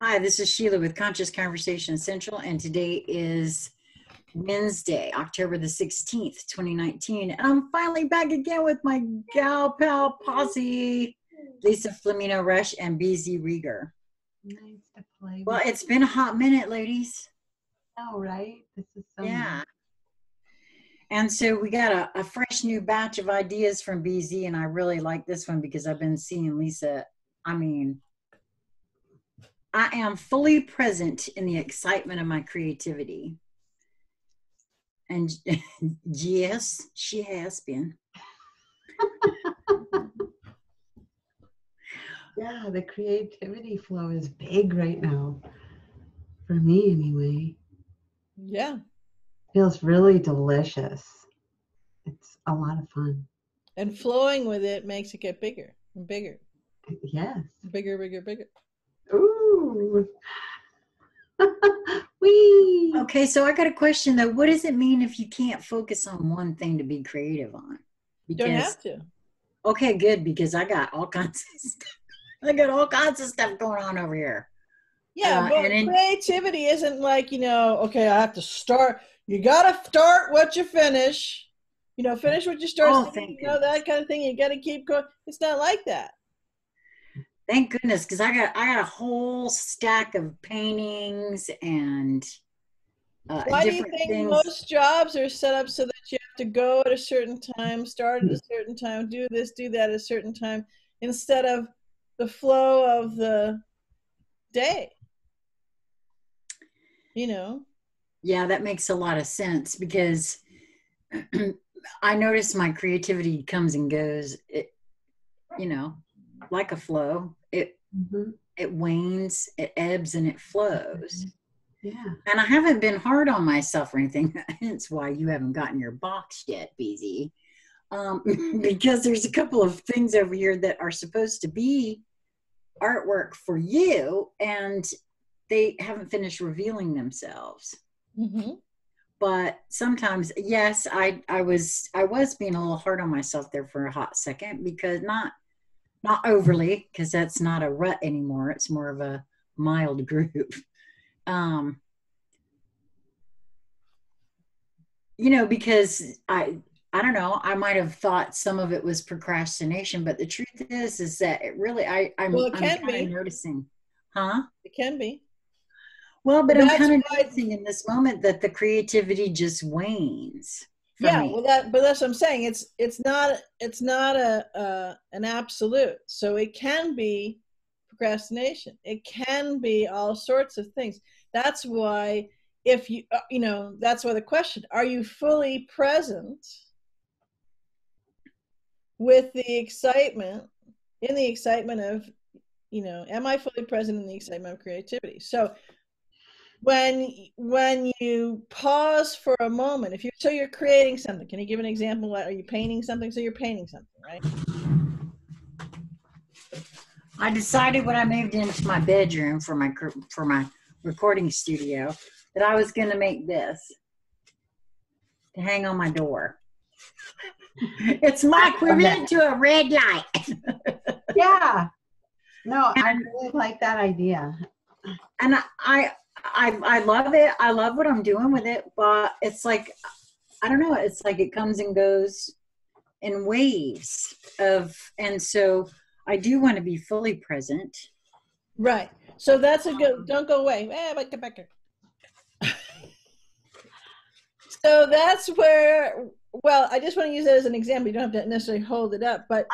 Hi, this is Sheila with Conscious Conversation Central, and today is Wednesday, October the 16th, 2019. And I'm finally back again with my gal pal posse, Lisa Flamino Rush and BZ Rieger. Nice to play Well, with. it's been a hot minute, ladies. Oh, right? This is so Yeah. nice. And so we got a fresh new batch of ideas from BZ, and I really like this one because I've been seeing Lisa. I mean, I am fully present in the excitement of my creativity. And yes, she has been. Yeah, the creativity flow is big right now. For me, anyway. Yeah. Feels really delicious. It's a lot of fun. And flowing with it makes it get bigger and bigger. Yes. Bigger, bigger, bigger. Ooh. Whee! Okay, so I got a question though. What does it mean if you can't focus on one thing to be creative on? You don't have to. Okay, good, because I got all kinds of stuff. I got all kinds of stuff going on over here. Yeah, but creativity isn't like, okay, I have to start. You got to start what you finish. Finish what you start. Oh, thank goodness. That kind of thing. You got to keep going. It's not like that. Thank goodness, because I got a whole stack of paintings and why do you think most jobs are set up so that you have to go at a certain time, start at a certain time, do this, do that at a certain time, instead of the flow of the day? Yeah, that makes a lot of sense, because I notice my creativity comes and goes. It, like a flow. It wanes, it ebbs, and it flows. Yeah. And I haven't been hard on myself or anything. Hence why you haven't gotten your box yet, BZ. Because there's a couple of things over here that are supposed to be artwork for you, and they haven't finished revealing themselves. But sometimes, yes, I was being a little hard on myself there for a hot second, because not overly, because that's not a rut anymore. It's more of a mild groove. Because I don't know, I might have thought some of it was procrastination, but the truth is that it really, I'm kind of noticing. Huh? It can be. Well, but I'm kind of noticing in this moment that the creativity just wanes. Yeah, well, but that's what I'm saying. It's not an absolute. So it can be procrastination. It can be all sorts of things. That's why that's why the question: are you fully present with the excitement? In the excitement of, am I fully present in the excitement of creativity? So when you pause for a moment, so you're creating something. Can you give an example? Are you painting something? So you're painting something, right? I decided when I moved into my bedroom for my recording studio that I was going to make this to hang on my door. It's my equivalent to a red light. Yeah. No, I really like that idea. And I love it. I love what I'm doing with it, but it's like, I don't know, it's like it comes and goes in waves and so I do want to be fully present. Right. So that's a good, don't go away. So that's where, well, I just want to use that as an example. You don't have to necessarily hold it up, but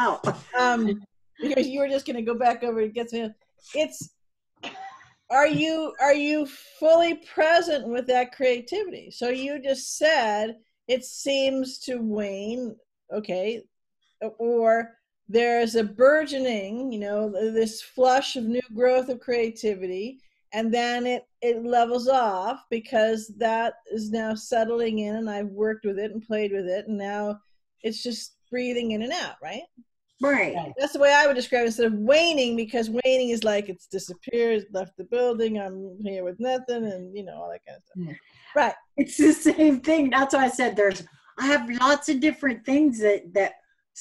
because you were just going to go back over and get to it's, are you fully present with that creativity? So you just said it seems to wane, okay, or there's a burgeoning, this flush of new growth of creativity, and then it levels off because that is now settling in, and I've worked with it and played with it, and now it's just breathing in and out, right? Right. That's the way I would describe it, instead of waning, because waning is like it's disappeared, left the building, I'm here with nothing, and all that kind of stuff. Yeah. Right. It's the same thing. That's why I said I have lots of different things that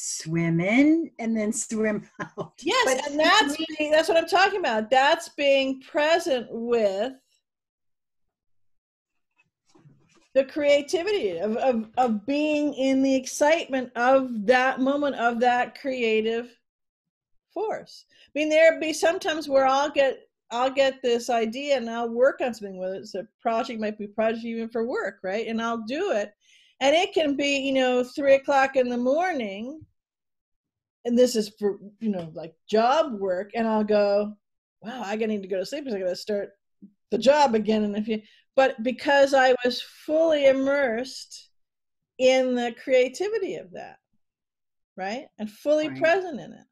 swim in and then swim out. Yes, and that's what I'm talking about. That's being present with the creativity of being in the excitement of that moment, of that creative force. I mean, there'd be sometimes where I'll get this idea and I'll work on something, whether it's a project, might be a project even for work, right? And I'll do it. And it can be, 3:00 in the morning. And this is for, like job work. And I'll go, wow, I need to go to sleep because I got to start the job again. And but because I was fully immersed in the creativity of that, right? And fully present in it.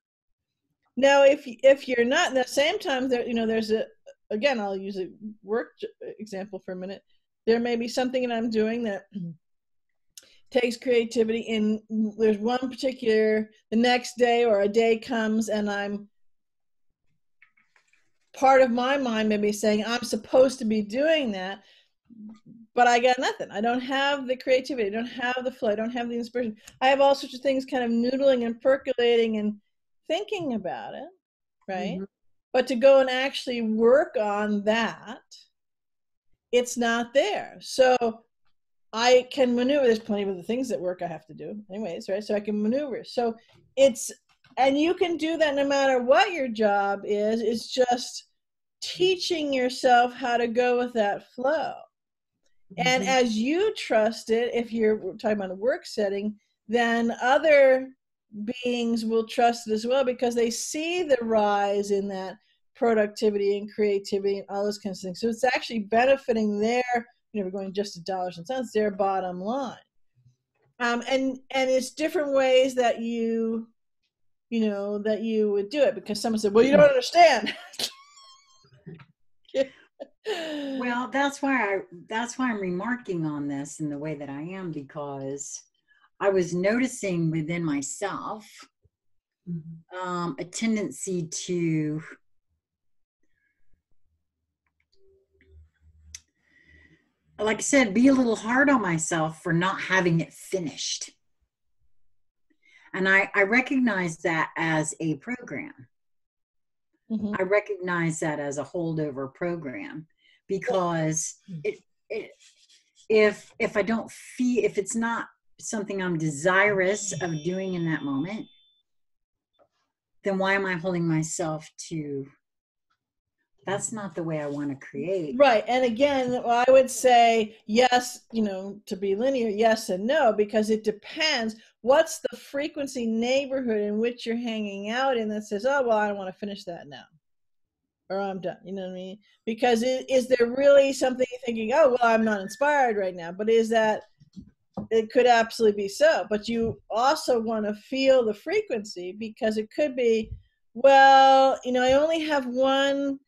Now, if you're not, at the same time, there's again, I'll use a work example for a minute. There may be something that I'm doing that takes creativity, and there's one particular, the next day or a day comes and I'm, part of my mind may be saying, I'm supposed to be doing that, but I got nothing. I don't have the creativity. I don't have the flow. I don't have the inspiration. I have all sorts of things kind of noodling and percolating and thinking about it, right? Mm-hmm. But to go and actually work on that, it's not there. So I can maneuver. There's plenty of other things at work I have to do anyways, right? So I can maneuver. So and you can do that no matter what your job is. It's just teaching yourself how to go with that flow. Mm-hmm. And as you trust it, if you're talking about a work setting, then other beings will trust it as well, because they see the rise in that productivity and creativity and all those kinds of things. So it's actually benefiting their, we're going just to dollars and cents, their bottom line. And it's different ways that you would do it, because someone said, well, you don't understand. Well, that's why I'm remarking on this in the way that I am, because I was noticing within myself a tendency to like I said, be a little hard on myself for not having it finished. And I recognize that as a program. Mm-hmm. I recognize that as a holdover program, because if I don't feel, if it's not something I'm desirous of doing in that moment, then why am I holding myself to, that's not the way I want to create. Right. And again, I would say yes, to be linear, yes and no, because it depends. What's the frequency neighborhood in which you're hanging out in that says, oh, well, I don't want to finish that now, or I'm done. You know what I mean? Because is there really something you're thinking, oh, well, I'm not inspired right now, but is that, it could absolutely be so, but you also want to feel the frequency, because it could be, well, I only have one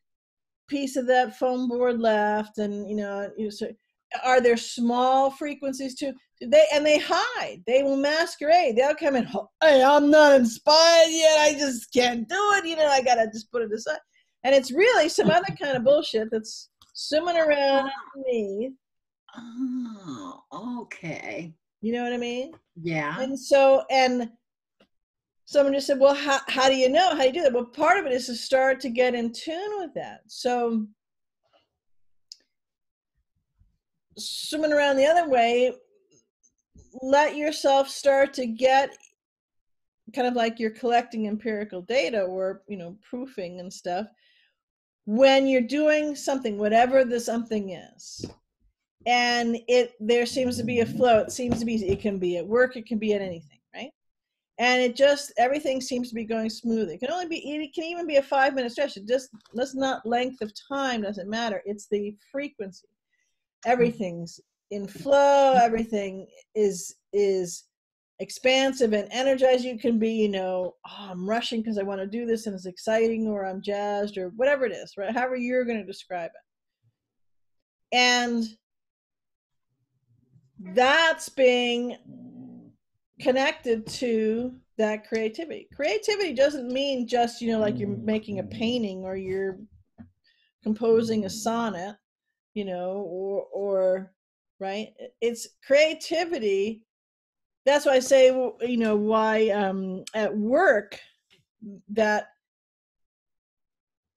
piece of that foam board left, and so are there small frequencies too? They hide, they will masquerade, they'll come in, hey, I'm not inspired yet, I just can't do it, I gotta just put it aside, and it's really some other kind of bullshit that's swimming around underneath. Oh, okay. You know what I mean? Yeah. And so, and someone just said, well, how do you know? How do you do that? Well, part of it is to start to get in tune with that. So swimming around the other way, let yourself start to get kind of like you're collecting empirical data, or, proofing and stuff. When you're doing something, whatever the something is, and there seems to be a flow, it can be at work, it can be at anything, right? And everything seems to be going smoothly. It can even be a 5-minute stretch. Let's not, length of time doesn't matter. It's the frequency. Everything's in flow. Everything is expansive and energized. You can be, I'm rushing because I want to do this and it's exciting, or I'm jazzed, or whatever it is, right? However you're going to describe it. And that's being connected to that creativity. Creativity doesn't mean just, like you're making a painting or you're composing a sonnet, or right? It's creativity that's why I say, you know, why at work, that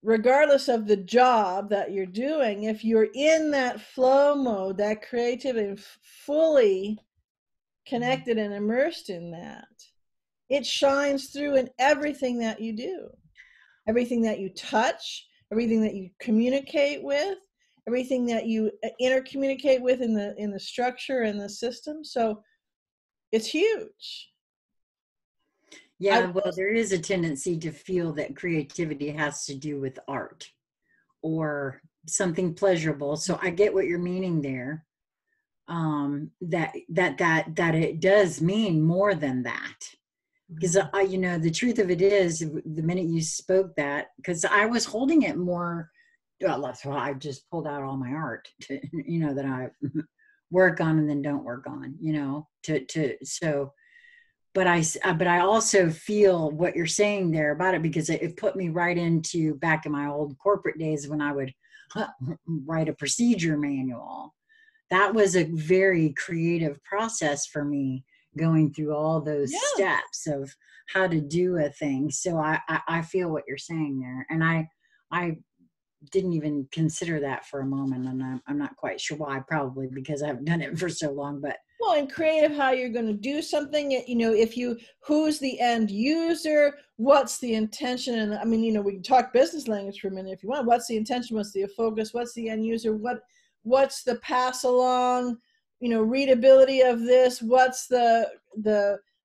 regardless of the job that you're doing, if you're in that flow mode, that creativity, fully connected and immersed in that, it shines through in everything that you do, everything that you touch, everything that you communicate with, everything that you intercommunicate with in the structure and the system. So it's huge. Yeah, well, there is a tendency to feel that creativity has to do with art or something pleasurable. So I get what you're meaning there. That it does mean more than that. Because you know, the truth of it is, the minute you spoke that, because I was holding it more, well, that's why I just pulled out all my art to, you know, that I work on and then don't work on, you know, so. But I also feel what you're saying there about it, because it put me right into back in my old corporate days when I would write a procedure manual. That was a very creative process for me, going through all those steps of how to do a thing. So I feel what you're saying there. And I didn't even consider that for a moment. And I'm not quite sure why, probably because I haven't done it for so long, but. Well, in creative, how you're going to do something, you know, who's the end user, what's the intention? And I mean, you know, we can talk business language for a minute if you want. What's the intention? What's the focus? What's the end user? What's the pass along, you know, readability of this? What's the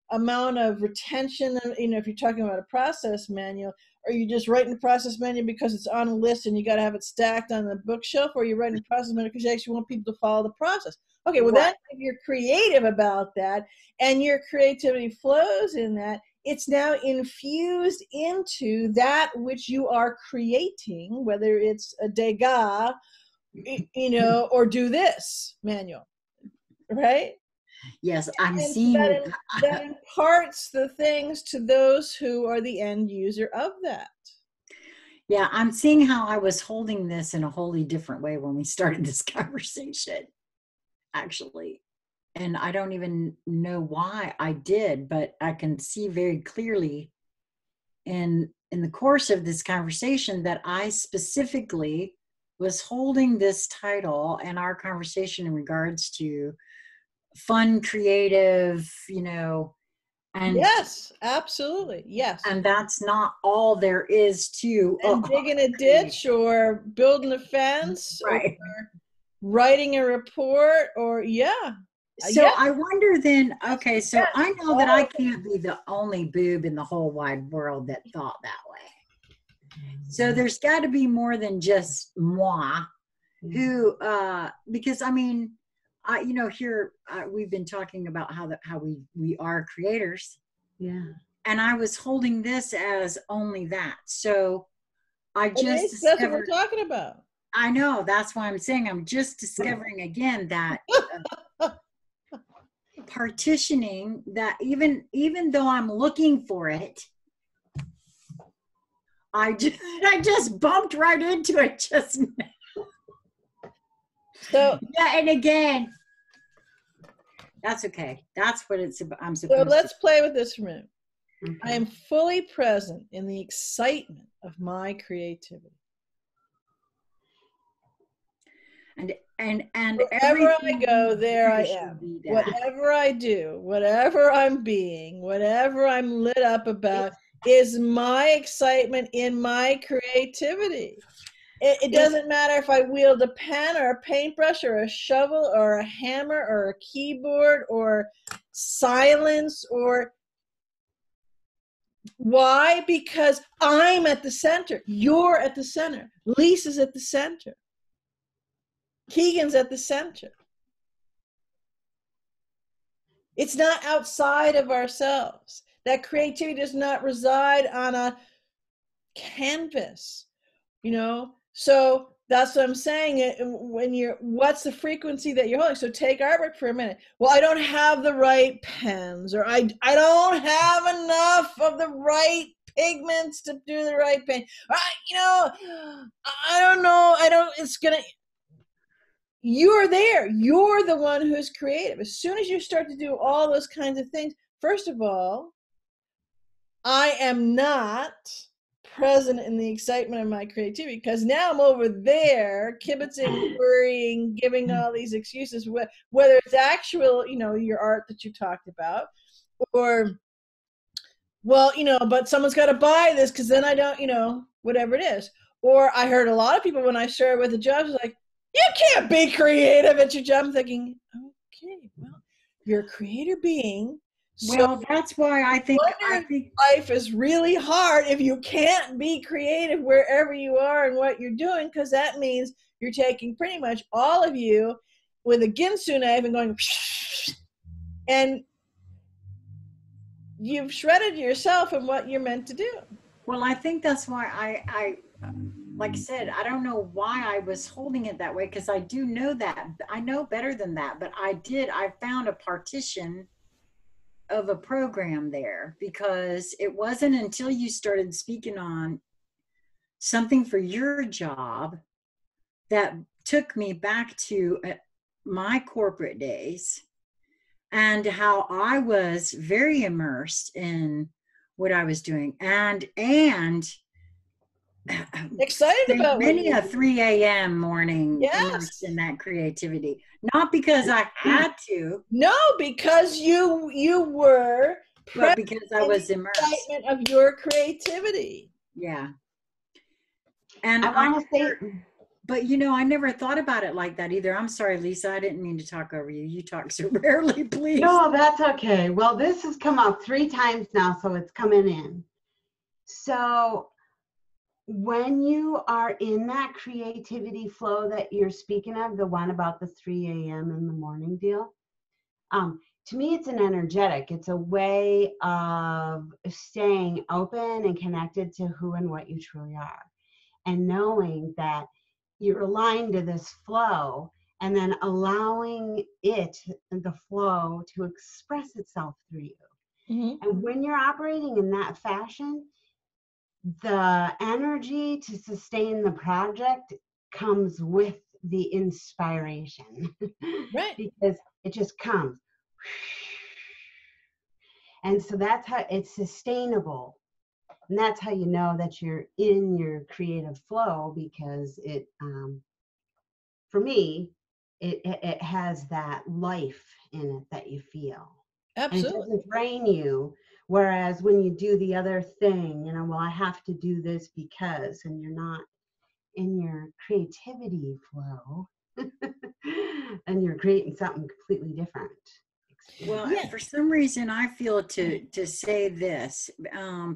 amount of retention? You know, if you're talking about a process manual, are you just writing the process manual because it's on a list and you got to have it stacked on the bookshelf, or you're writing the process manual because you actually want people to follow the process? Okay, well, then if you're creative about that and your creativity flows in that, it's now infused into that which you are creating, whether it's a Degas, you know, or do this manual, right? Yes, I'm and seeing that imparts the things to those who are the end user of that. Yeah, I'm seeing how I was holding this in a wholly different way when we started this conversation, actually. And I don't even know why I did, but I can see very clearly in the course of this conversation that I specifically was holding this title and our conversation in regards to fun, creative, you know, and yes, absolutely, yes. And that's not all there is to digging a ditch or building a fence, right, or writing a report, or So I wonder then, okay, so I know that I can't be the only boob in the whole wide world that thought that way. So there's got to be more than just moi, who, because I mean, you know, here we've been talking about how we are creators. Yeah. And I was holding this as only that. So I just that's what we're talking about. I know, that's why I'm saying I'm just discovering again that partitioning, that even though I'm looking for it, I just bumped right into it just now. So yeah, and again, that's okay. That's what it's about. I'm supposed so let's play with this for a minute. Okay. I am fully present in the excitement of my creativity. And wherever I go, there I am. Whatever I do, whatever I'm being, whatever I'm lit up about is my excitement in my creativity. It doesn't matter if I wield a pen or a paintbrush or a shovel or a hammer or a keyboard or silence or... Why? Because I'm at the center. You're at the center. Lisa's at the center. Keegan's at the center. It's not outside of ourselves. That creativity does not reside on a canvas, you know? So that's what I'm saying. What's the frequency that you're holding? So take artwork for a minute. Well, I don't have the right pens, or I don't have enough of the right pigments to do the right paint. You know, I don't know. It's gonna... you're there. You're the one who's creative. As soon as you start to do all those kinds of things, first of all, I am not present in the excitement of my creativity because now I'm over there kibitzing, worrying, giving all these excuses, whether it's actual, your art that you talked about, or, well, but someone's got to buy this because then I don't, whatever it is. Or I heard a lot of people when I started with the jobs like, you can't be creative at your job. I'm thinking, okay, well, you're a creative being. Well, that's why I think life is really hard if you can't be creative wherever you are and what you're doing, because that means you're taking pretty much all of you with a Ginsu knife and going, and you've shredded yourself and what you're meant to do. Well, I think that's why I like I said, I don't know why I was holding it that way, because I do know that. I know better than that, but I found a partition of a program there, because it wasn't until you started speaking on something for your job that took me back to my corporate days and how I was very immersed in what I was doing and excited about many a 3 a.m. morning, immersed in that creativity. Not because I had to. No, because you were, but because I was immersed. Excitement of your creativity. Yeah. And I want to say, but I never thought about it like that either. I'm sorry, Lisa, I didn't mean to talk over you. You talk so rarely, please. No, that's okay. Well, this has come up 3 times now, so it's coming in. So when you are in that creativity flow that you're speaking of, the one about the 3 a.m. in the morning deal, to me, it's an energetic. It's a way of staying open and connected to who and what you truly are, and knowing that you're aligned to this flow, and then allowing the flow, to express itself through you. Mm-hmm. And when you're operating in that fashion, the energy to sustain the project comes with the inspiration. Right. Because it just comes. And so that's how it's sustainable. And that's how you know that you're in your creative flow, because it, for me, it has that life in it that you feel. Absolutely. And it doesn't drain you. Whereas when you do the other thing, well, I have to do this because, and you're not in your creativity flow, and you're creating something completely different. Well, for some reason, I feel to say this,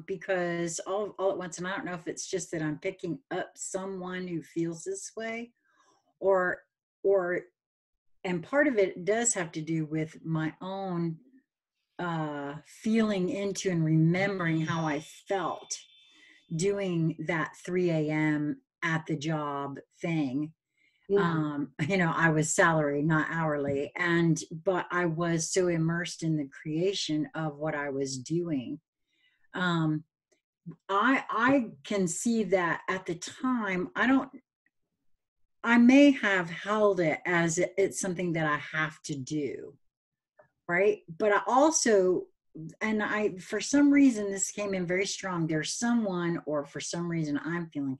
because all at once, and I don't know if it's just that I'm picking up someone who feels this way, and part of it does have to do with my own feeling into and remembering how I felt doing that 3 a.m. at the job thing. Yeah. I was salary, not hourly, but I was so immersed in the creation of what I was doing. I can see that at the time, I may have held it as it's something that I have to do. Right. But I also, for some reason, this came in very strong. There's someone, or for some reason I'm feeling,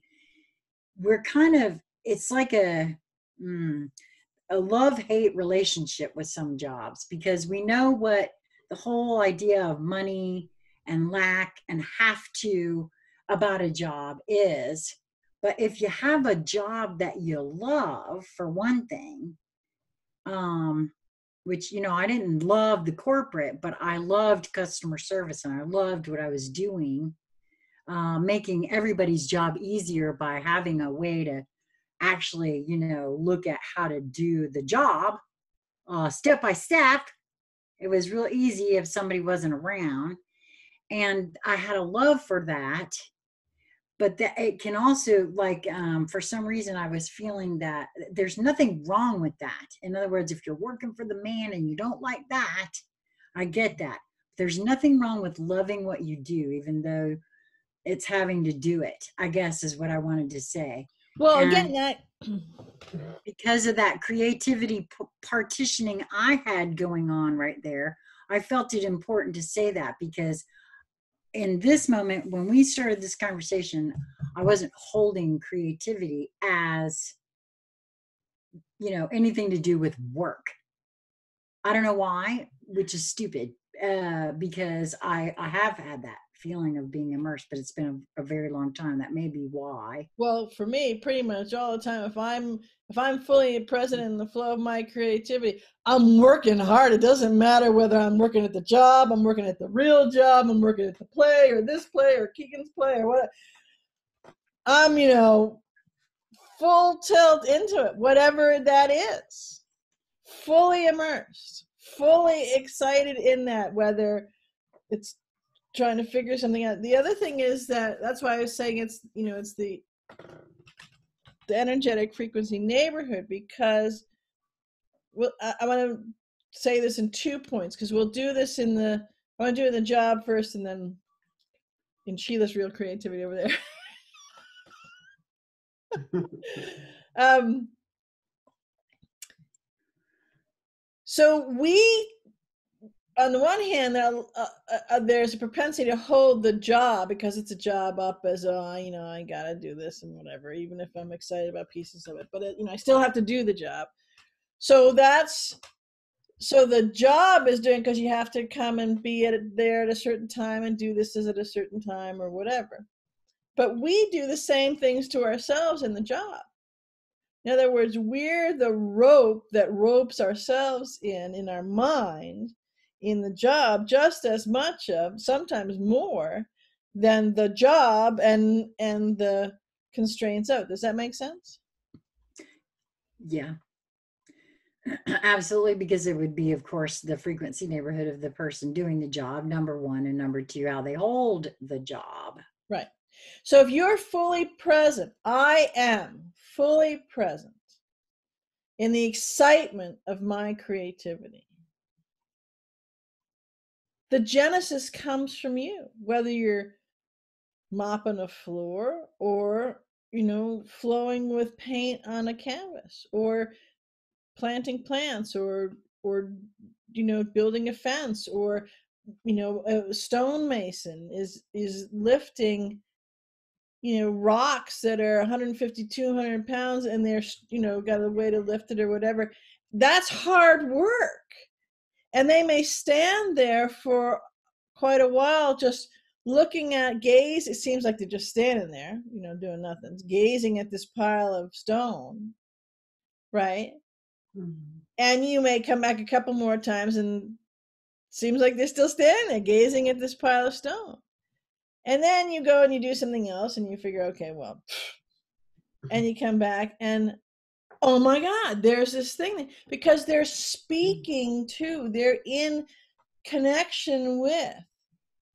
we're kind of, it's like a love-hate relationship with some jobs, because we know what the whole idea of money and lack and have to about a job is. But if you have a job that you love, for one thing, which, I didn't love the corporate, but I loved customer service and I loved what I was doing, making everybody's job easier by having a way to actually, look at how to do the job step by step. It was real easy if somebody wasn't around. And I had a love for that. But that it can also, for some reason, I was feeling that there's nothing wrong with that. In other words, if you're working for the man and you don't like that, I get that. There's nothing wrong with loving what you do, even though it's having to do it, I guess, is what I wanted to say. Well, again, because of that creativity partitioning I had going on right there, I felt it important to say that, because in this moment, when we started this conversation, I wasn't holding creativity as, anything to do with work. I don't know why, which is stupid, because I have had that feeling of being immersed, but it's been a very long time. That may be why. Well, for me, pretty much all the time, if I'm fully present in the flow of my creativity, I'm working hard. It doesn't matter whether I'm working at the job, I'm working at the real job, I'm working at the play or this play or Keegan's play or what. I'm, full tilt into it, whatever that is. Fully immersed, fully excited in that, whether it's trying to figure something out. The other thing is that's why I was saying it's the energetic frequency neighborhood, because I want to say this in 2 points, because we'll do this I want to do it in the job first, and then in Sheila's real creativity over there. So we, on the one hand, there's a propensity to hold the job, because it's a job, up as I gotta do this and whatever, even if I'm excited about pieces of it, but I still have to do the job. So the job is doing, because you have to come and be there at a certain time and do this at a certain time or whatever. But we do the same things to ourselves in the job. In other words, we're the rope that ropes ourselves in our mind, in the job, just as much of, sometimes more, than the job and the constraints out. Does that make sense? Yeah. Absolutely, because it would be, of course, the frequency neighborhood of the person doing the job, number one, and number two, how they hold the job. Right. So if you're fully present, I am fully present in the excitement of my creativity. The genesis comes from you, whether you're mopping a floor or, flowing with paint on a canvas, or planting plants, or building a fence, or a stonemason is lifting rocks that are 150, 200 pounds, and they're got a way to lift it or whatever. That's hard work, and they may stand there for quite a while just looking at it seems like they're just standing there doing nothing, gazing at this pile of stone, right? Mm-hmm. And you may come back a couple more times and seems like they're still standing there gazing at this pile of stone. And then you go and you do something else and you figure, okay, well, and you come back and, oh my God, there's this thing, because they're speaking to, they're in connection with,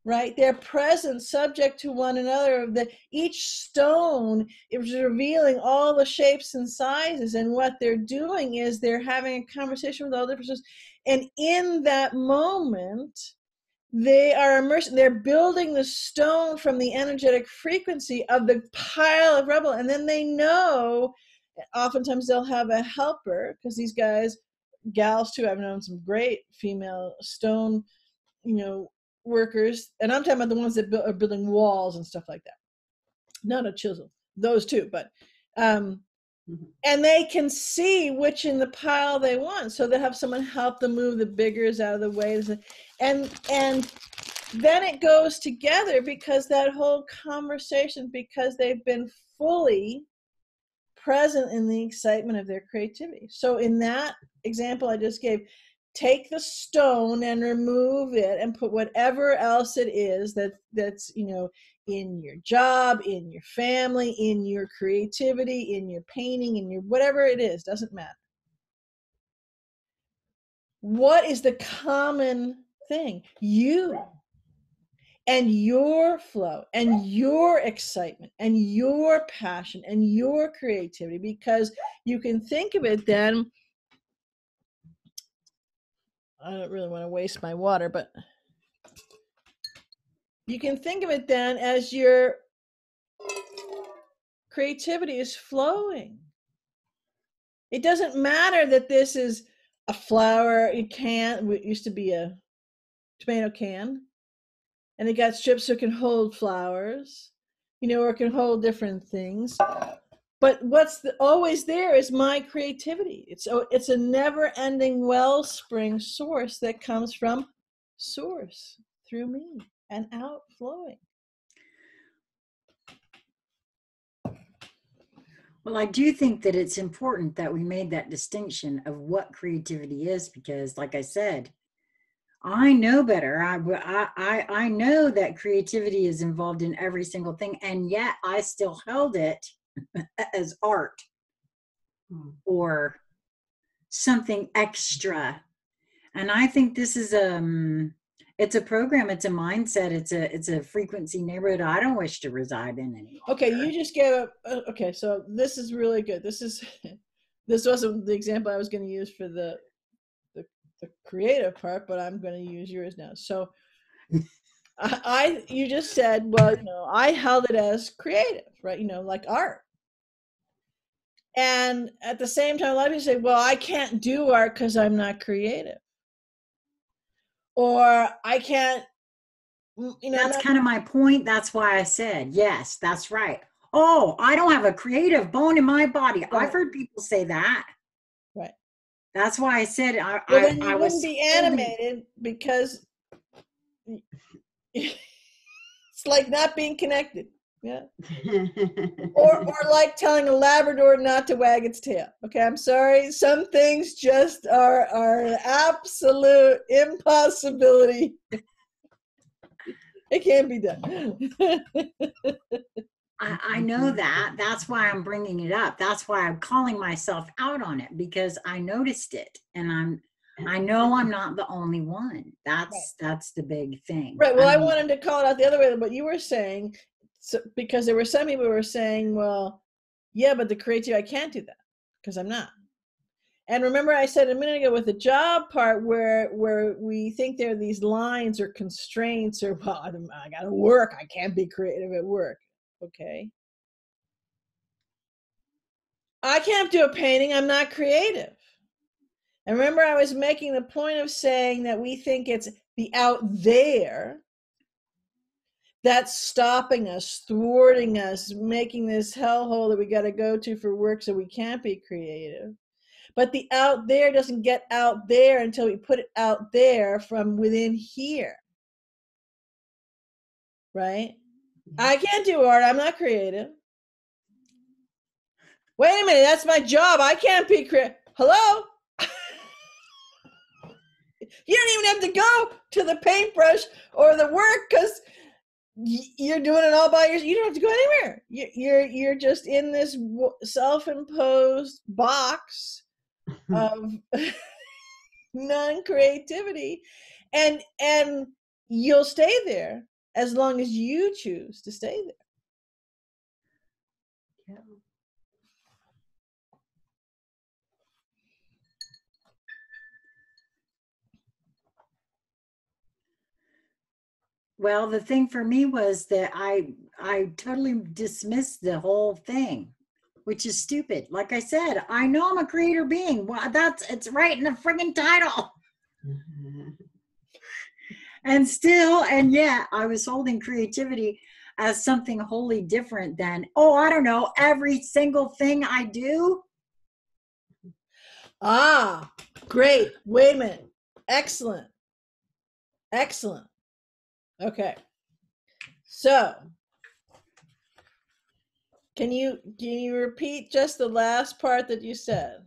right? They're present, subject to one another. Each stone is revealing all the shapes and sizes, and what they're doing is they're having a conversation with all the different, and in that moment, they are immersed. They're building the stone from the energetic frequency of the pile of rubble, and then they know. Oftentimes they'll have a helper, because these gals too. I've known some great female stone, workers, and I'm talking about the ones that are building walls and stuff like that. Not a chisel, those too, but and they can see which in the pile they want, so they have someone help them move the biggers out of the way, and then it goes together, because that whole conversation, because they've been fully present in the excitement of their creativity. So in that example I just gave, take the stone and remove it and put whatever else it is that's in your job, in your family, in your creativity, in your painting, in your whatever it is, doesn't matter. What is the common thing? You and your flow and your excitement and your passion and your creativity, because you can think of it then, I don't really want to waste my water, but you can think of it then as your creativity is flowing It doesn't matter that this is a flower. It used to be a tomato can, and it got strips so it can hold flowers, or it can hold different things. But what's always there is my creativity. It's a never-ending wellspring source that comes from source through me and outflowing. Well, I do think that it's important that we made that distinction of what creativity is, because like I said, I know better. I know that creativity is involved in every single thing, and yet I still held it as art or something extra. And I think this is it's a program, it's a mindset, it's a frequency neighborhood I don't wish to reside in anymore. Okay, you just gave up. Okay, so this is really good. This wasn't the example I was going to use for the creative part, but I'm going to use yours now. So you just said, well, I held it as creative, right? Like art. And at the same time, a lot of people say, well, I can't do art because I'm not creative. Or I can't, That's kind of my point. That's why I said, yes, that's right. Oh, I don't have a creative bone in my body. Right. I've heard people say that. Right. That's why I said I wouldn't be animated because it's like not being connected. Yeah. or like telling a Labrador not to wag its tail. Okay, I'm sorry. Some things just are an absolute impossibility. It can't be done. I know that. That's why I'm bringing it up. That's why I'm calling myself out on it, because I noticed it, and I know I'm not the only one. That's the big thing. Right. Well, I wanted to call it out the other way, what you were saying, because there were some people who were saying, well, yeah, but the creativity, I can't do that because I'm not. And remember I said a minute ago with the job part where we think there are these lines or constraints or, well, I got to work. I can't be creative at work. Okay. I can't do a painting. I'm not creative. And remember I was making the point of saying that we think it's the out there that's stopping us, thwarting us, making this hellhole that we got to go to for work so we can't be creative. But the out there doesn't get out there until we put it out there from within here. Right? I can't do art. I'm not creative. Wait a minute. That's my job. I can't be creative. Hello? You don't even have to go to the paintbrush or the work because you're doing it all by yourself. You don't have to go anywhere. You're just in this self-imposed box of non-creativity, and you'll stay there as long as you choose to stay there. Yeah. Well, the thing for me was that I totally dismissed the whole thing, which is stupid. Like I said, I know I'm a creator being. Well, it's right in the friggin' title. And yet I was holding creativity as something wholly different than, I don't know, every single thing I do. Ah, great. Wait a minute. Excellent. Okay. So, can you repeat just the last part that you said?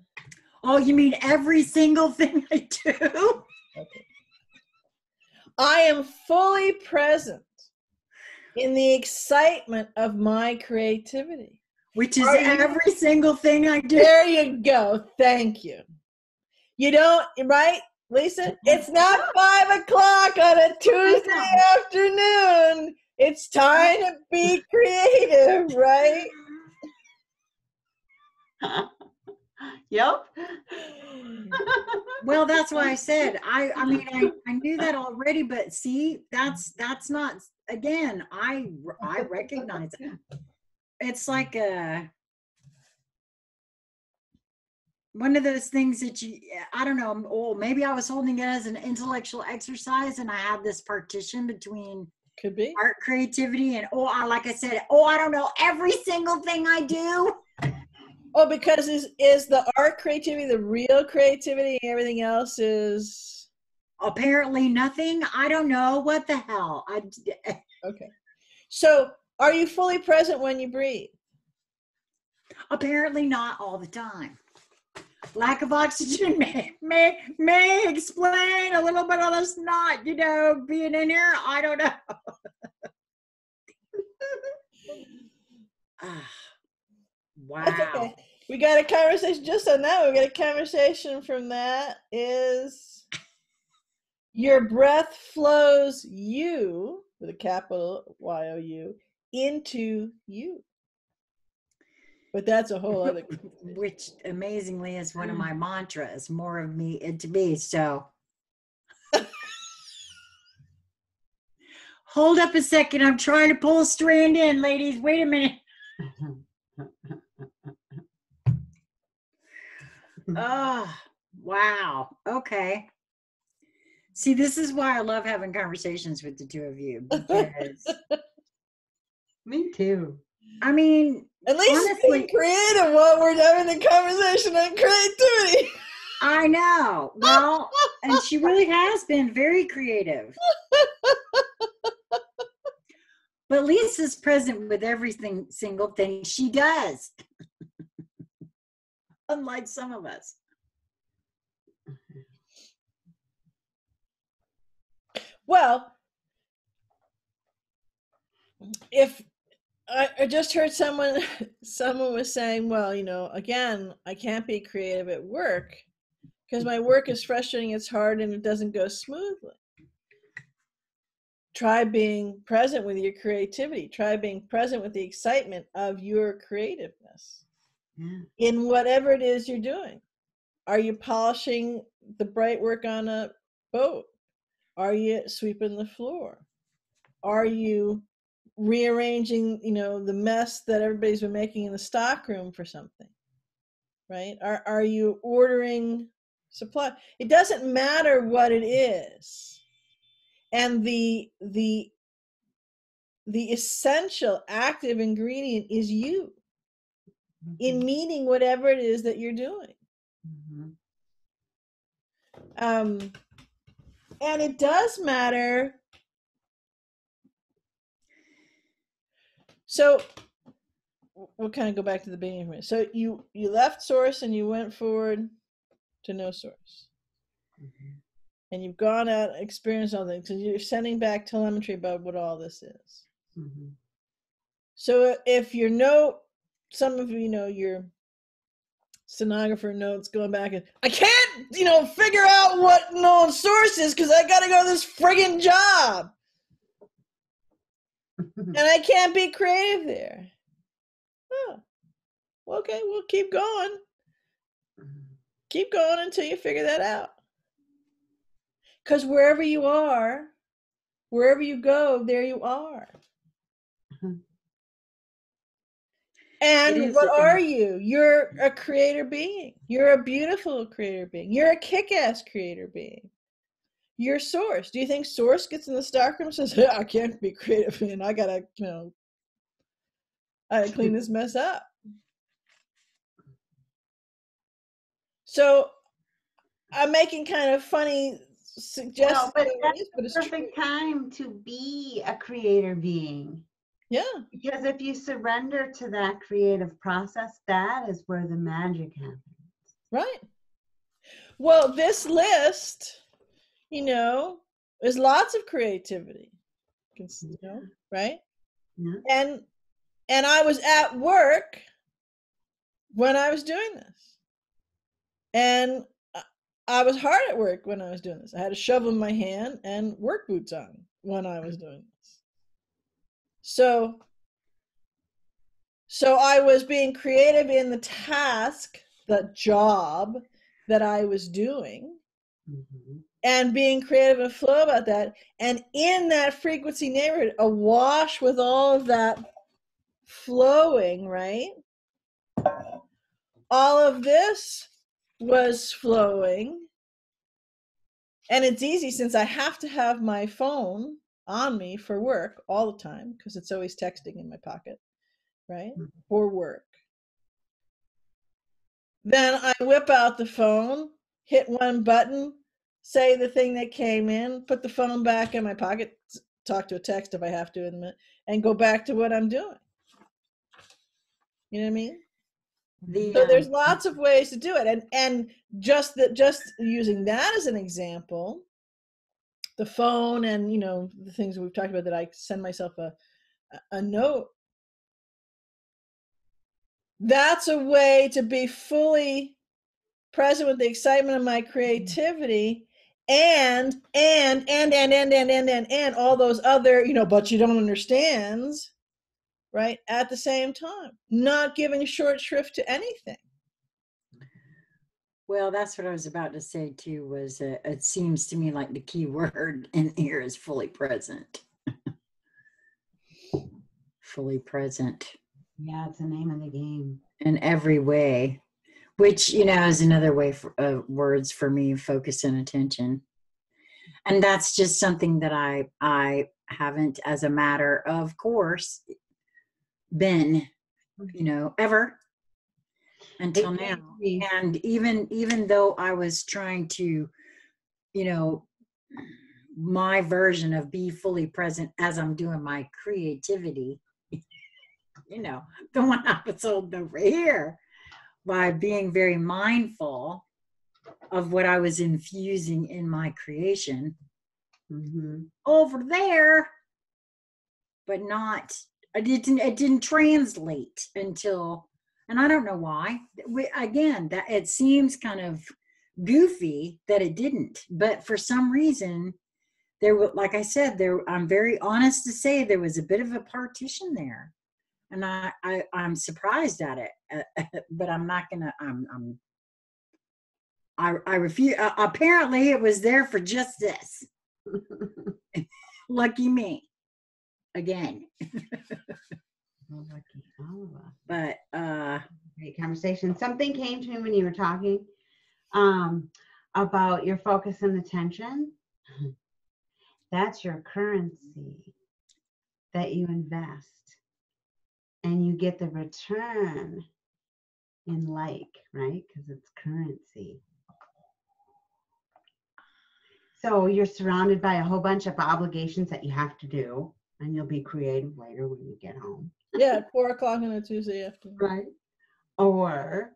Oh, you mean every single thing I do? Okay. I am fully present in the excitement of my creativity. Which is every single thing I do. There you go. Thank you. You don't, right, Lisa? It's not 5 o'clock on a Tuesday afternoon. It's time to be creative, right? Yep. Well, that's why I said I knew that already, but see, that's not, again, I recognize it. It's like one of those things that you, I don't know, oh, maybe I was holding it as an intellectual exercise and I have this partition between could be art, creativity, and like I said, I don't know every single thing I do. Oh, because is the art creativity the real creativity and everything else is apparently nothing? I don't know. What the hell? Okay. So are you fully present when you breathe? Apparently not all the time. Lack of oxygen may explain a little bit of this not, being in here. I don't know. Wow. That's okay. We got a conversation just on that. We got a conversation from that is your breath flows you, with a capital Y-O-U, into you. But that's a whole other which amazingly is one of my mantras, more of me into me. So hold up a second. I'm trying to pull a strand in, ladies. Wait a minute. Oh, wow. Okay. See, this is why I love having conversations with the two of you, because me too. I mean, at least honestly, creative while we're having the conversation on creativity. I know. Well, and she really has been very creative. But Lisa's present with every single thing she does. Unlike some of us. Well, if I just heard someone was saying, well, again, I can't be creative at work because my work is frustrating, it's hard, and it doesn't go smoothly. Try being present with your creativity. Try being present with the excitement of your creativeness in whatever it is you're doing. Are you polishing the bright work on a boat? Are you sweeping the floor? Are you rearranging, the mess that everybody's been making in the stockroom for something, right? Are you ordering supply? It doesn't matter what it is. And the essential active ingredient is you in meeting whatever it is that you're doing. And it does matter. So we'll kind of go back to the beginning. So you left source and you went forward to no source. And you've gone out and experienced all things. So you're sending back telemetry about what all this is. So if your note, some of you know your stenographer notes going back and I can't, figure out what no source is because I got to go to this friggin' job. And I can't be creative there. Oh, okay, well, keep going. Keep going until you figure that out. Because wherever you are, wherever you go, there you are. And what are you? You're a creator being. You're a beautiful creator being. You're a kick-ass creator being. You're source. Do you think source gets in the stockroom and says, I can't be creative and I gotta, I gotta clean this mess up? So I'm making kind of funny suggestions. Well, but that's the perfect time to be a creator being. Yeah. Because if you surrender to that creative process, that is where the magic happens. Right. Well, this list, there's lots of creativity. Right? Yeah. And I was at work when I was doing this. And I was hard at work when I was doing this. I had a shovel in my hand and work boots on when I was doing this. So I was being creative in the task, the job that I was doing, and being creative and flow about that. And in that frequency neighborhood, awash with all of that flowing, right? All of this was flowing. And it's easy since I have to have my phone on me for work all the time because it's always texting in my pocket, right? For work. Then I whip out the phone, hit one button, say the thing that came in, put the phone back in my pocket, talk to a text if I have to in a minute, and go back to what I'm doing. You know what I mean? So there's lots of ways to do it. And just using that as an example, the phone and, you know, the things we've talked about, that I send myself a note, that's a way to be fully present with the excitement of my creativity and all those other, you know, but you don't understands, right, at the same time, not giving short shrift to anything. Well, that's what I was about to say too, was it seems to me like the key word in here is fully present. Fully present. Yeah, it's the name of the game. In every way, which, you know, is another way for words for me, focus and attention. And that's just something that I haven't, as a matter of course, been, you know, ever until now. And even though I was trying to, you know, my version of be fully present as I'm doing my creativity, you know, the one I was holding over here, by being very mindful of what I was infusing in my creation over there, but not, it didn't translate until, and I don't know why. Again, that it seems kind of goofy that it didn't, but for some reason there was, like I said, I'm very honest to say there was a bit of a partition there, and I'm surprised at it, but I'm not gonna. I refuse. Apparently, it was there for just this. Lucky me. Again. Lucky all of us. But great conversation. Something came to me when you were talking about your focus and attention. That's your currency that you invest, and you get the return in right? Because it's currency. So you're surrounded by a whole bunch of obligations that you have to do, and you'll be creative later when you get home. Yeah, at 4 o'clock on a Tuesday afternoon. Right. Or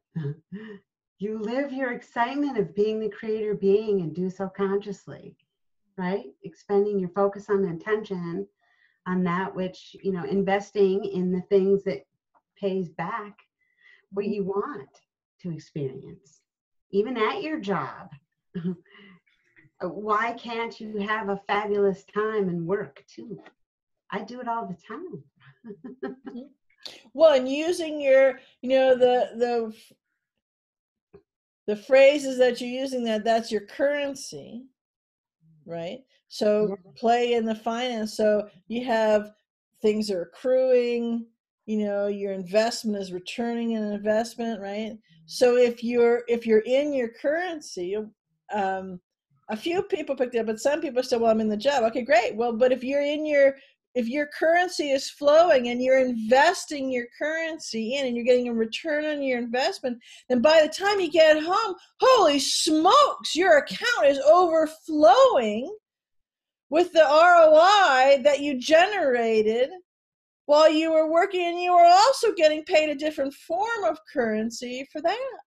you live your excitement of being the creator being and do so consciously, right? Expending your focus on attention on that which, you know, investing in the things that pays back what you want to experience, even at your job. Why can't you have a fabulous time and work too? I do it all the time. Well, and using your, you know, the phrases that you're using, that's your currency, right? So play in the finance. So you have things are accruing, you know, your investment is returning an investment, right? So if you're in your currency, a few people picked it up, but some people said, well, I'm in the job. Okay, great. Well, but if your currency is flowing and you're investing your currency in and you're getting a return on your investment, then by the time you get home, holy smokes, your account is overflowing with the ROI that you generated while you were working, and you were also getting paid a different form of currency for that.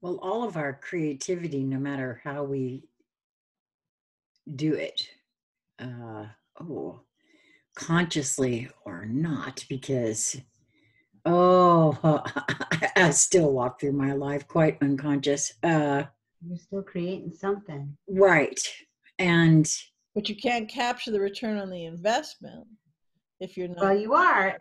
well, all of our creativity, no matter how we do it, consciously or not, because I still walk through my life quite unconscious. You're still creating something, right? And but you can't capture the return on the investment if you're not. Well, you are.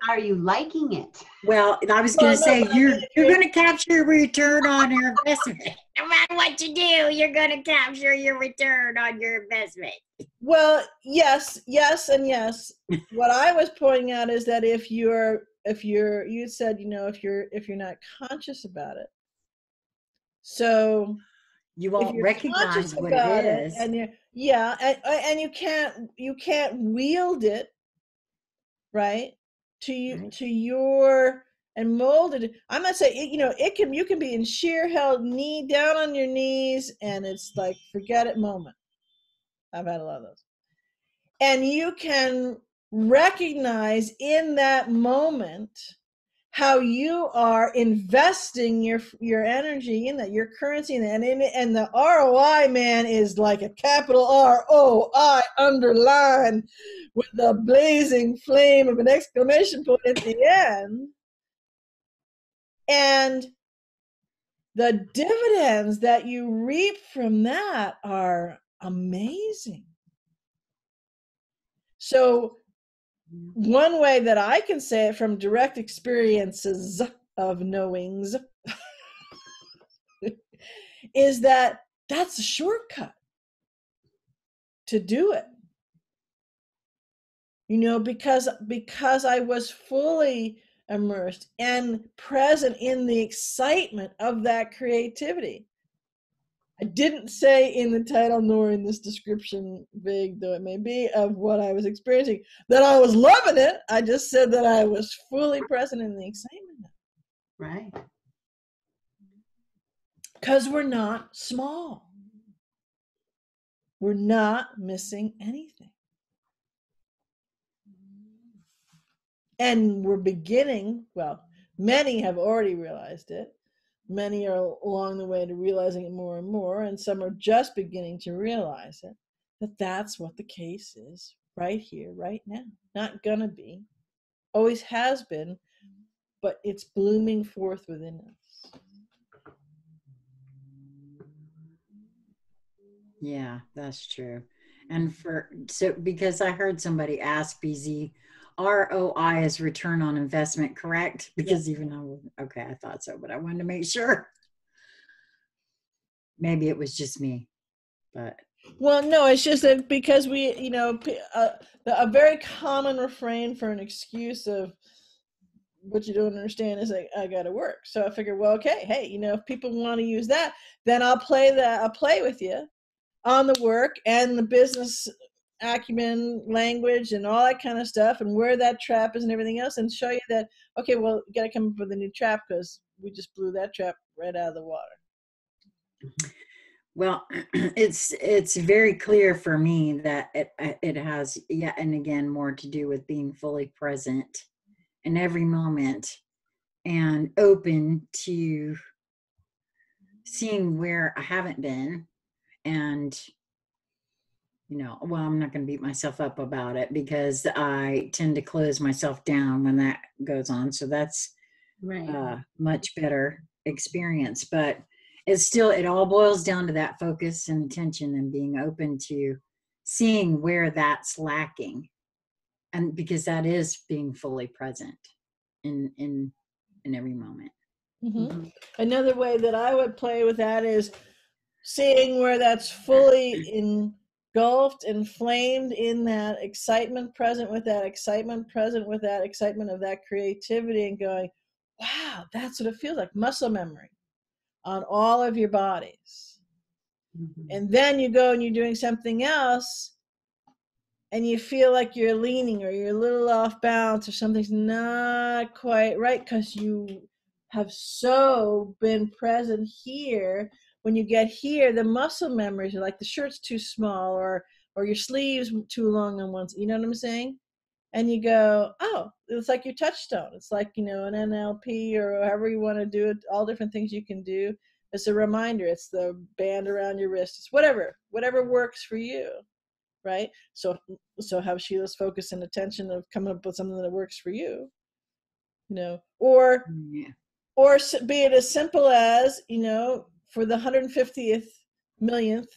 Are you liking it? Well, I was going to say, you're going to capture a return on your investment, no matter on what you do, you're going to capture your return on your investment. Well, yes, and yes. What I was pointing out is that if you said, if you're not conscious about it, so you won't recognize what it is, and you can't wield it, right? To your and mold it. I'm not saying, you can be in sheer hell, knee down on your knees, and it's like forget it moment. I've had a lot of those. And you can recognize in that moment how you are investing your energy in that, your currency in that, and the ROI, man, is like a capital ROI underlined with the blazing flame of an exclamation point at the end. And the dividends that you reap from that are amazing. So one way that I can say it from direct experiences of knowings is that that's a shortcut to do it. Because I was fully immersed and present in the excitement of that creativity. I didn't say in the title nor in this description, vague though it may be, of what I was experiencing, that I was loving it. I just said that I was fully present in the excitement. Right. Because we're not small. We're not missing anything. And we're beginning, well, many have already realized it. Many are along the way to realizing it more and more, and some are just beginning to realize it, that that's what the case is right here, right now. Not gonna be, always has been, but it's blooming forth within us. Yeah, that's true. And because I heard somebody ask BZ, ROI is return on investment, correct? Because even though, okay, I thought so, but I wanted to make sure. Maybe it was just me, but. Well, no, it's just that because we, a very common refrain for an excuse of what you don't understand is I got to work. So I figured, well, okay, hey, if people want to use that, then I'll play with you on the work and the business acumen, language, and all that kind of stuff, and where that trap is and everything else, and show you that, okay, well, you got to come up with a new trap because we just blew that trap right out of the water. Well, it's very clear for me that it has yet and again more to do with being fully present in every moment and open to seeing where I haven't been. And well, I'm not going to beat myself up about it because I tend to close myself down when that goes on. So that's right. Much better experience. But it all boils down to that focus and attention and being open to seeing where that's lacking. And because that is being fully present in every moment. Mm-hmm. Mm-hmm. Another way that I would play with that is seeing where that's fully engulfed, inflamed in that excitement, present with that excitement of that creativity, and going, wow, that's what it feels like, muscle memory on all of your bodies. Mm-hmm. And then you go and you're doing something else and you feel like you're leaning or you're a little off balance or something's not quite right because you have so been present here. When you get here, the muscle memories are like the shirt's too small or your sleeves too long on one side, you know what I'm saying? And you go, oh, it's like your touchstone. It's like, an NLP or however you want to do it, all different things you can do. It's a reminder. It's the band around your wrist. It's whatever works for you, right? So have Sheila's focus and attention of coming up with something that works for you, or be it as simple as, for the 150th millionth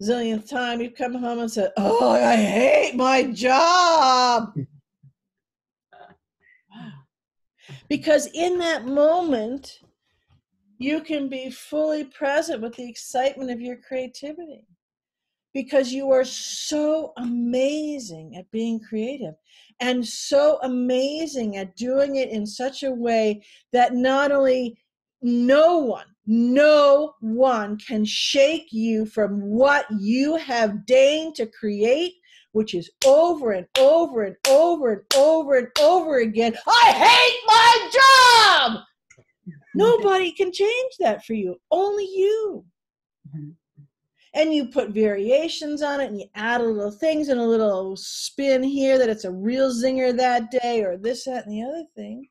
zillionth time you come home and said, oh, I hate my job. Because in that moment you can be fully present with the excitement of your creativity, because you are so amazing at being creative and so amazing at doing it in such a way that not only no one can shake you from what you have deigned to create, which is over and over and over and over and over again. I hate my job. Nobody can change that for you, only you. And you put variations on it, and you add a little things and a little spin here that it's a real zinger that day, or this, that, and the other thing.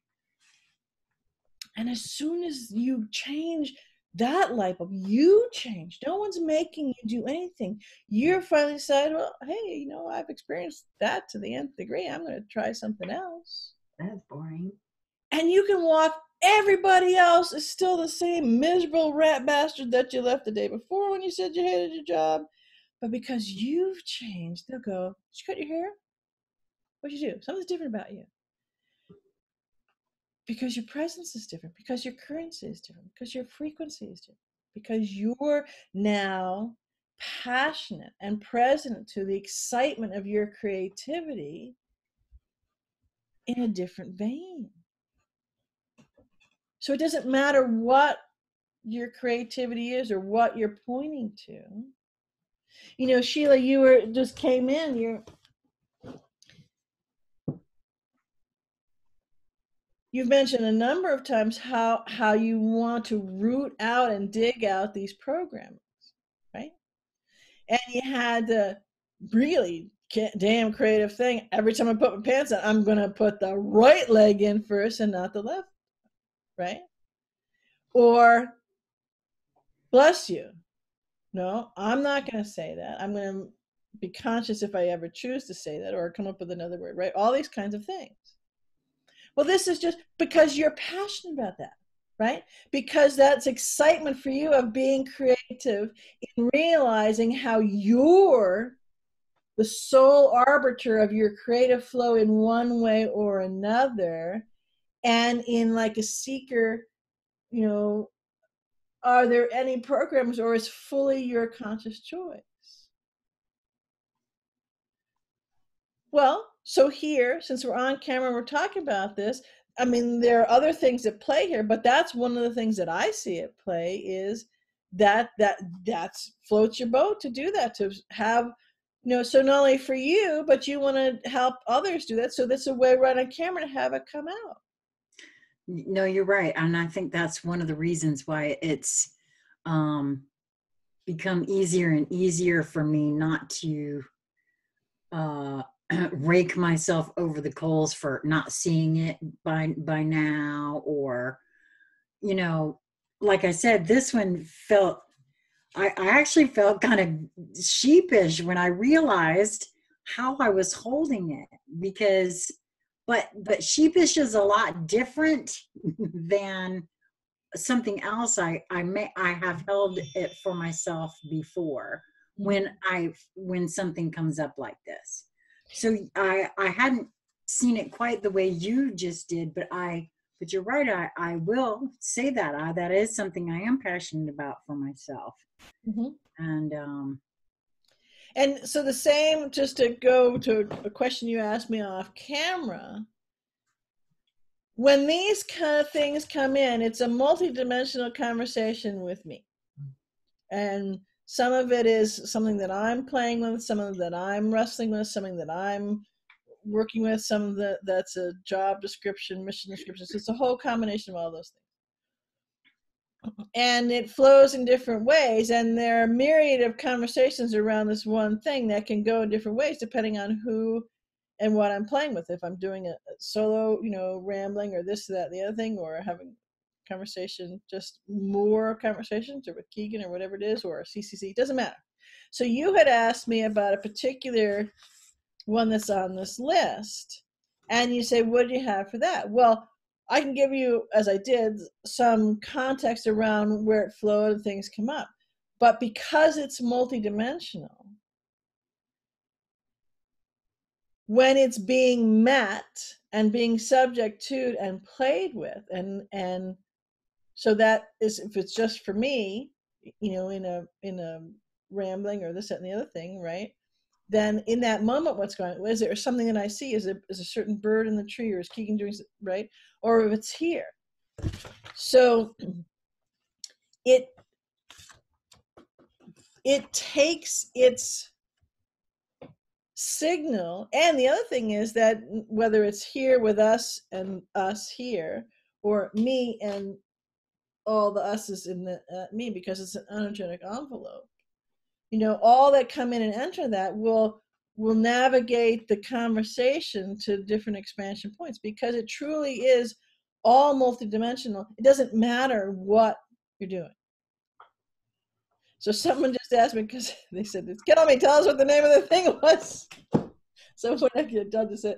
And as soon as you change that light bulb, you change. No one's making you do anything. You're finally decided, well, hey, you know, I've experienced that to the nth degree. I'm going to try something else. That's boring. And you can walk. Everybody else is still the same miserable rat bastard that you left the day before when you said you hated your job. But because you've changed, they'll go, did you cut your hair? What'd you do? Something's different about you. Because your presence is different, because your currency is different, because your frequency is different, because you're now passionate and present to the excitement of your creativity in a different vein. So it doesn't matter what your creativity is or what you're pointing to. You know, Sheila, you just came in, you've mentioned a number of times how you want to root out and dig out these programs, right? And you had the really damn creative thing. Every time I put my pants on, I'm going to put the right leg in first and not the left, right? Or, bless you. No, I'm not going to say that. I'm going to be conscious if I ever choose to say that or come up with another word, right? All these kinds of things. Well, this is just because you're passionate about that, right? Because that's excitement for you of being creative, in realizing how you're the sole arbiter of your creative flow in one way or another. And in like a seeker, you know, are there any programs, or is fully your conscious choice? Well, so here, since we're on camera, we're talking about this. I mean, there are other things at play here, but that's one of the things that I see at play is that's floats your boat to do that, to have, you know, so not only for you, but you want to help others do that. So that's a way right on camera to have it come out. No, you're right. And I think that's one of the reasons why it's become easier and easier for me not to rake myself over the coals for not seeing it by now, or, you know, like I said, this one felt, I actually felt kind of sheepish when I realized how I was holding it, because but sheepish is a lot different than something else I have held it for myself before, when something comes up like this. So I hadn't seen it quite the way you just did, but you're right. I will say that that is something I am passionate about for myself. And so the same, just to go to a question you asked me off camera, when these kind of things come in, it's a multidimensional conversation with me. And some of it is something that I'm playing with, some of it that I'm wrestling with, something that I'm working with, some of that's a job description, mission description. So it's a whole combination of all those things. And it flows in different ways. And there are a myriad of conversations around this one thing that can go in different ways depending on who and what I'm playing with. If I'm doing a solo, you know, rambling or this, that, the other thing, or having conversation, just more conversations, or with Keegan or whatever it is, or CCC, it doesn't matter. So you had asked me about a particular one that's on this list, and you say, what do you have for that? Well, I can give you, as I did, some context around where it flowed and things come up. But because it's multidimensional, when it's being met and being subject to and played with and So that is, if it's just for me, you know, in a rambling or this, that, and the other thing, right? Then in that moment, what's going on? Is there something that I see? Is a certain bird in the tree, or is Keegan doing, right? Or if it's here. So it takes its signal. And the other thing is that whether it's here with us and us here, or me and all the us's in the me, because it's an energetic envelope, you know, all that come in and enter that will navigate the conversation to different expansion points, because it truly is all multidimensional. It doesn't matter what you're doing. So someone just asked me, because they said, it's killing me, tell us what the name of the thing was. So when I get done, to say,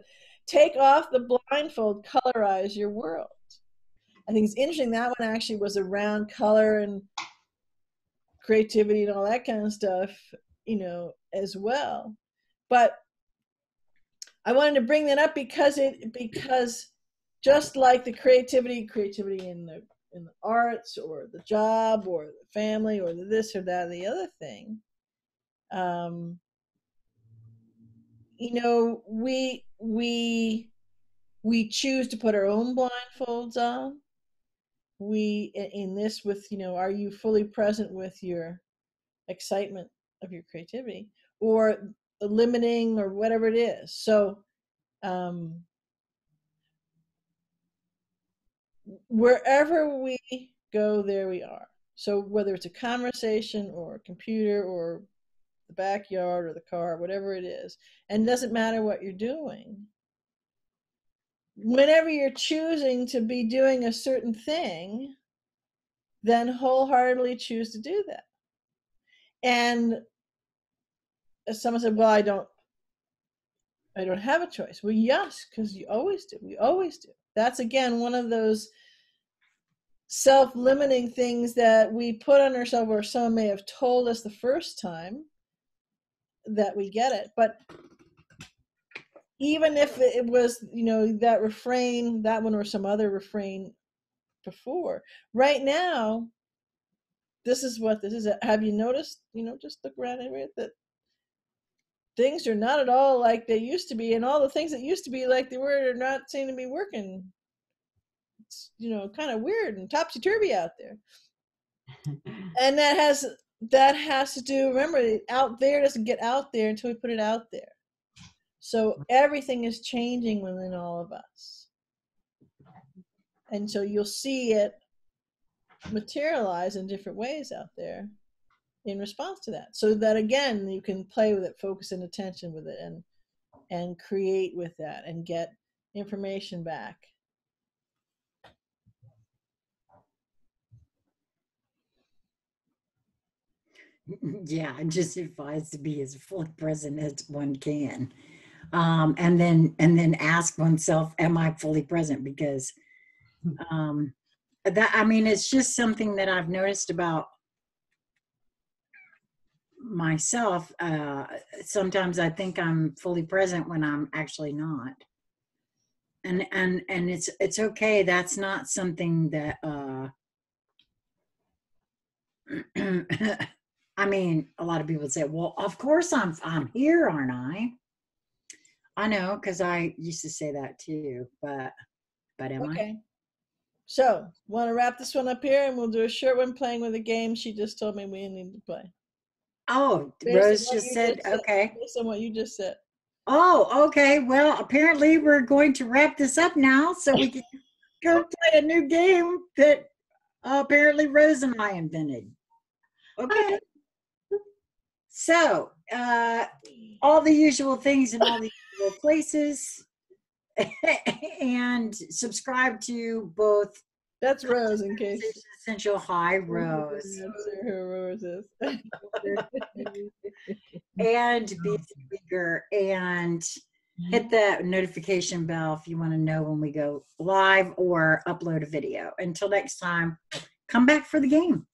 take off the blindfold, colorize your world. I think it's interesting, that one actually was around color and creativity and all that kind of stuff, you know, as well. But I wanted to bring that up because just like the creativity in the arts, or the job, or the family, or the this or that or the other thing, you know, we choose to put our own blindfolds on. We, in this, with, you know, are you fully present with your excitement of your creativity, or limiting, or whatever it is. So wherever we go, there we are. So whether it's a conversation, or a computer, or the backyard, or the car, whatever it is, and it doesn't matter what you're doing, whenever you're choosing to be doing a certain thing, then wholeheartedly choose to do that. And as someone said, well, I don't have a choice. Well, yes, because you always do. We always do. That's, again, one of those self-limiting things that we put on ourselves, or someone may have told us the first time that we get it. But even if it was, you know, that refrain, that one, or some other refrain before, right now, this is what this is. Have you noticed, you know, just look around everywhere, that things are not at all like they used to be, and all the things that used to be like they were are not seem to be working. It's, you know, kind of weird and topsy-turvy out there. And that has to do, remember, out there doesn't get out there until we put it out there. So everything is changing within all of us. And so you'll see it materialize in different ways out there in response to that. So that, again, you can play with it, focus and attention with it, and create with that, and get information back. Yeah, I'm just advised to be as fully present as one can. And then ask oneself, am I fully present? Because that, I mean, it's just something that I've noticed about myself. Sometimes I think I'm fully present when I'm actually not. And it's okay. That's not something that I mean, a lot of people say, well, of course I'm here, aren't I? I know, because I used to say that too, but am I? Okay. So, want to wrap this one up here, and we'll do a short one playing with a game she just told me we need to play. Oh, Rose just said, okay. Based on what you just said. Oh, okay. Well, apparently we're going to wrap this up now, so we can go play a new game that apparently Rose and I invented. Okay. So, all the usual things in all the usual places. And subscribe to both. That's Rose, in case. Essential. Hi, Rose. That's who Rose is. And be a speaker, and hit the notification bell if you want to know when we go live or upload a video. Until next time, come back for the game.